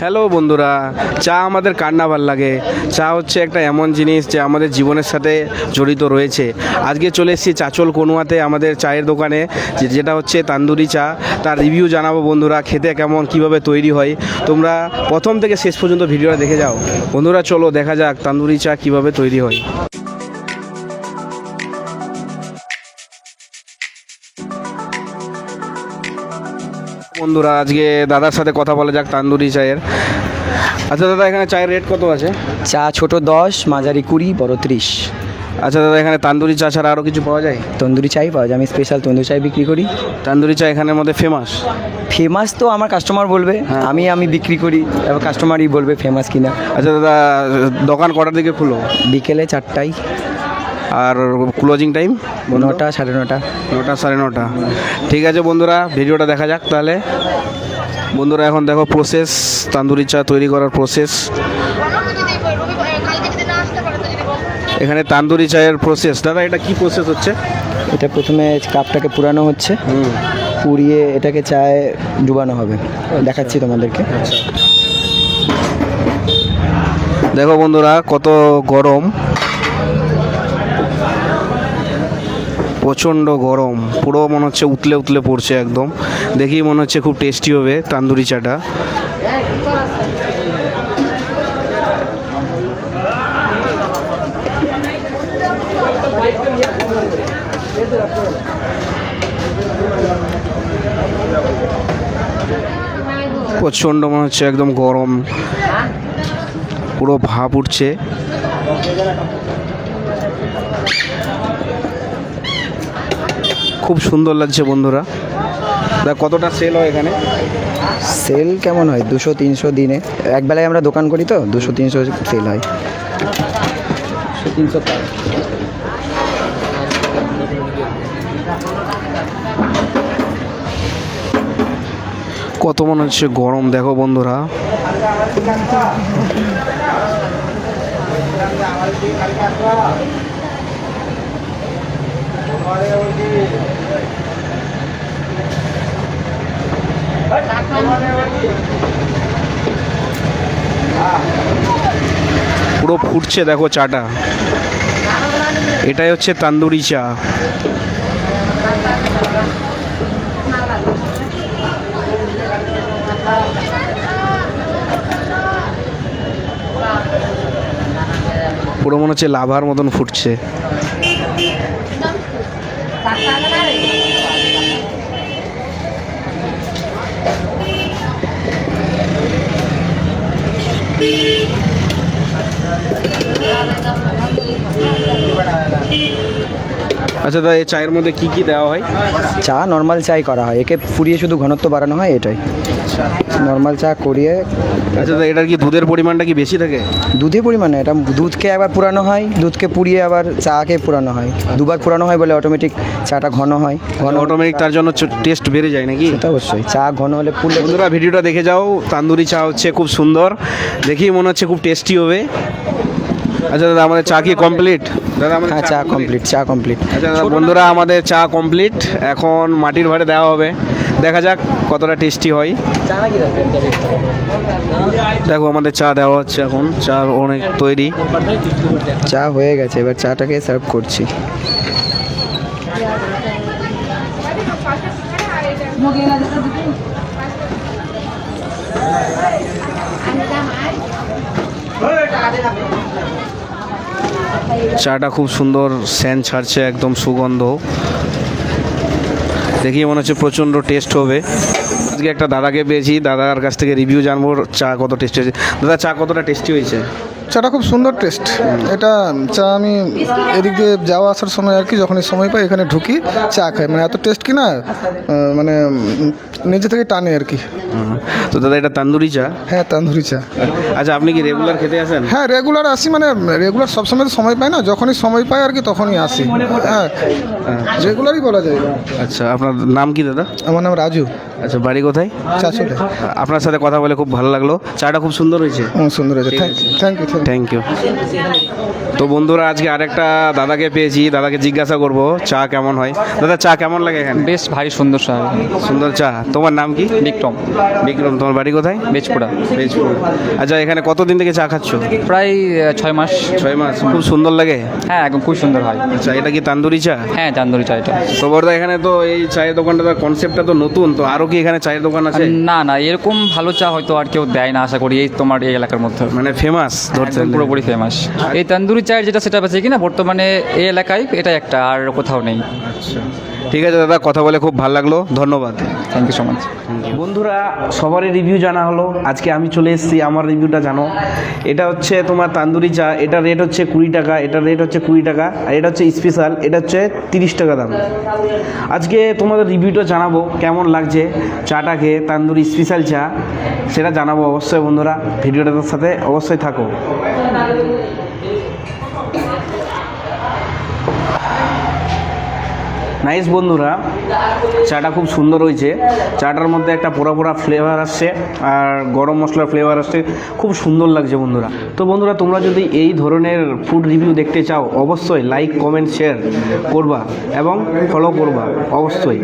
Hello বন্ধুরা, চা আমাদের কার না ভাল লাগে। চা হচ্ছে একটা এমন জিনিস যে আমাদের জীবনের সাথে জড়িত রয়েছে। আজকে চলে এসেছি চাচল কনুয়াতে আমাদের চায়ের দোকানে, যেটা হচ্ছে তান্দুরি চা। তার রিভিউ জানাবো বন্ধুরা, খেতে কেমন, কিভাবে তৈরি হয়। তোমরা প্রথম থেকে শেষ পর্যন্ত ভিডিওটা দেখে যাও বন্ধুরা। চলো দেখা যাক তান্দুরি চা কিভাবে তৈরি হয়। বন্ধুরা, আজকে দাদার সাথে কথা বলা যাক তান্দুরি চায়ের। আচ্ছা দাদা, এখানে চায়ের রেট কত আছে? চা ছোট 10, মাঝারি 20, বড় 30। আচ্ছা দাদা, এখানে তান্দুরি চা ছাড়া আরও কিছু পাওয়া যায়? তন্দুরি চাই পাওয়া যায়, আমি স্পেশাল তন্দুরি চাই বিক্রি করি। তান্দুরি চা এখানের মধ্যে ফেমাস? ফেমাস তো আমার কাস্টমার বলবে, আমি বিক্রি করি, এবার কাস্টমারই বলবে ফেমাস কিনা। আচ্ছা দাদা, দোকান কটার দিকে খুলো? বিকেলে 4টায়। আর ক্লোজিং টাইম? 9টা, 9:30। 9টা, 9:30। ঠিক আছে বন্ধুরা, ভিডিওটা দেখা যাক তাহলে। বন্ধুরা এখন দেখো প্রসেস, তান্দুরি চা তৈরি করার প্রসেস। এখানে তান্দুরি চায়ের প্রসেস। দাদা এটা কি প্রসেস হচ্ছে? এটা প্রথমে কাপটাকে পুরানো হচ্ছে, পুড়িয়ে এটাকে চায়ে ডুবানো হবে। দেখাচ্ছি তোমাদেরকে। দেখো বন্ধুরা কত গরম, প্রচণ্ড গরম, পুরো মনে হচ্ছে উতলে উতলে পড়ছে একদম। দেখি মনে হচ্ছে খুব টেস্টি হবে তান্দুরি চাটা। প্রচণ্ড মনে হচ্ছে একদম গরম, পুরো ভাপ উঠছে। খুব সুন্দর লাগছে বন্ধুরা। দেখ কতটা সেল হয় এখানে? সেল কেমন হয়? 200-300 দিনে। একবেলায় আমরা দোকান করি তো 200-300 সেল হয়। 300। কত মনে হচ্ছে গরম, দেখো বন্ধুরা। পুরো ফুটছে দেখো চাটা। এটাই হচ্ছে তান্দুরি চা। পুরো মনে হচ্ছে লাভার মতন ফুটছে। আচ্ছা দাদা, এই চায়ের মধ্যে কি কি দেওয়া হয়? চা নর্মাল চাই করা হয়, একে ফুরিয়ে শুধু ঘনত্ব বাড়ানো হয়, এটাই নর্মাল চা করিয়ে। আচ্ছা দাদা, এটার কি দুধের পরিমাণটা কি বেশি থাকে? দুধের পরিমাণে এটা দুধকে একবার পুরানো হয়, দুধকে পুড়িয়ে আবার চাকে পুরানো হয়, দুবার পুরানো হয় বলে অটোমেটিক চাটা ঘন হয়। ঘন অটোমেটিক, তার জন্য টেস্ট বেড়ে যায় নাকি? সেটা অবশ্যই, চা ঘন হলে পুড়লে। বন্ধুরা ভিডিওটা দেখে যাও, তান্দুরি চা হচ্ছে খুব সুন্দর, দেখেই মনে হচ্ছে খুব টেস্টি হবে। আচ্ছা দাদা, আমাদের চা কি কমপ্লিট? দাদা আমাদের হ্যাঁ, চা কমপ্লিট, চা কমপ্লিট। আচ্ছা দাদা বন্ধুরা, আমাদের চা কমপ্লিট। এখন মাটির ভাঁড়ে দেওয়া হবে, দেখা যাক কতটা টেস্টি হয়। দেখো আমাদের চা দেওয়া হচ্ছে এখন, চা অনেক তৈরি। চা হয়ে গেছে, এবার চাটাকে সার্ভ করছি। চাটা খুব সুন্দর সেন্ট ছাড়ছে, একদম সুগন্ধ, দেখি মনে হচ্ছে প্রচণ্ড টেস্ট হবে। আজকে একটা দাদাকে পেয়েছি, দাদার কাছ থেকে রিভিউ জানবো চা কত টেস্টি হয়েছে। দাদা চা কতটা টেস্টি হয়েছে? চাটা খুব সুন্দর টেস্ট। এটা চা আমি এদিক দিয়ে যাওয়া আসার সময় আর কি, যখনই সময় পাই এখানে ঢুকি চা খাই, মানে এত টেস্ট কি না, মানে নিজে থেকে টানে আর কি। তো দাদা এটা তান্দুরি চা? হ্যাঁ, তান্দুরি চা। আচ্ছা, আপনি কি রেগুলার খেতে আসেন? হ্যাঁ, রেগুলার আসি, মানে রেগুলার সবসময় তো সময় পাই না, যখনই সময় পাই আর কি তখনই আসি। হ্যাঁ, রেগুলারই বলা যায়। আচ্ছা, আপনার নাম কি দাদা? আমার নাম রাজু। আচ্ছা, বাড়ি কোথায়? চাচলে। আপনার সাথে কথা বলে খুব ভালো লাগলো, চাটা খুব সুন্দর হয়েছে। সুন্দর হয়েছে, থ্যাংক ইউ। Thank you. তো বন্ধুরা আজকে আরেকটা দাদাকে পেয়েছি, দাদাকে জিজ্ঞাসা করব চা কেমন হয়। দাদা চা কেমন লাগে এখানে? বেশ ভারী সুন্দর শহর। সুন্দর চা। তোমার নাম কি? বিক্রম। বিক্রম, তোমার বাড়ি কোথায়? বেজপুরা। বেজপুর। আচ্ছা, এখানে কতদিন থেকে চা খাচ্ছ? প্রায় 6 মাস। 6 মাস। খুব সুন্দর লাগে। হ্যাঁ, একদম খুব সুন্দর হয়। আচ্ছা, এটা কি তান্দুরি চা? হ্যাঁ, তান্দুরি চা এটা। তো বড়দা এখানে তো এই চায়ের দোকানটা কনসেপ্টটা তো নতুন, তো আরও কি এখানে চায়ের দোকান আছে? না না, এরকম ভালো চা হয়তো আর কেউ দেয় না আশা করি এই তোমার এই এলাকার মধ্যে। মানে ফেমাস ধরতে একদম পুরোপুরি ফেমাস। এই তান্দুরি চায়ের যেটা সেটা আছে কি না বর্তমানে এই এলাকায় এটা একটা, আর কোথাও নেই। আচ্ছা, ঠিক আছে দাদা, কথা বলে খুব ভালো লাগলো, ধন্যবাদ। Thank you so much. বন্ধুরা সবারই রিভিউ জানা হলো, আজকে আমি চলে এসেছি, আমার রিভিউটা জানো। এটা হচ্ছে তোমার তান্দুরি চা, এটা রেট হচ্ছে 20 টাকা, এটা রেট হচ্ছে 20 টাকা, আর এটা হচ্ছে স্পেশাল, এটা হচ্ছে 30 টাকা দাম। আজকে তোমাদের রিভিউটা জানাবো কেমন লাগছে চাটা খেয়ে, তান্দুরি স্পেশাল চা, সেটা জানাবো অবশ্যই। বন্ধুরা ভিডিওটার সাথে অবশ্যই থাকো। নাইস বন্ধুরা, চাটা খুব সুন্দর হয়েছে। চাটার মধ্যে একটা পোড়া পোড়া ফ্লেভার আসছে আর গরম মশলার ফ্লেভার আসছে, খুব সুন্দর লাগছে বন্ধুরা। তো বন্ধুরা তোমরা যদি এই ধরনের ফুড রিভিউ দেখতে চাও অবশ্যই লাইক কমেন্ট শেয়ার করবা এবং ফলো করবা অবশ্যই।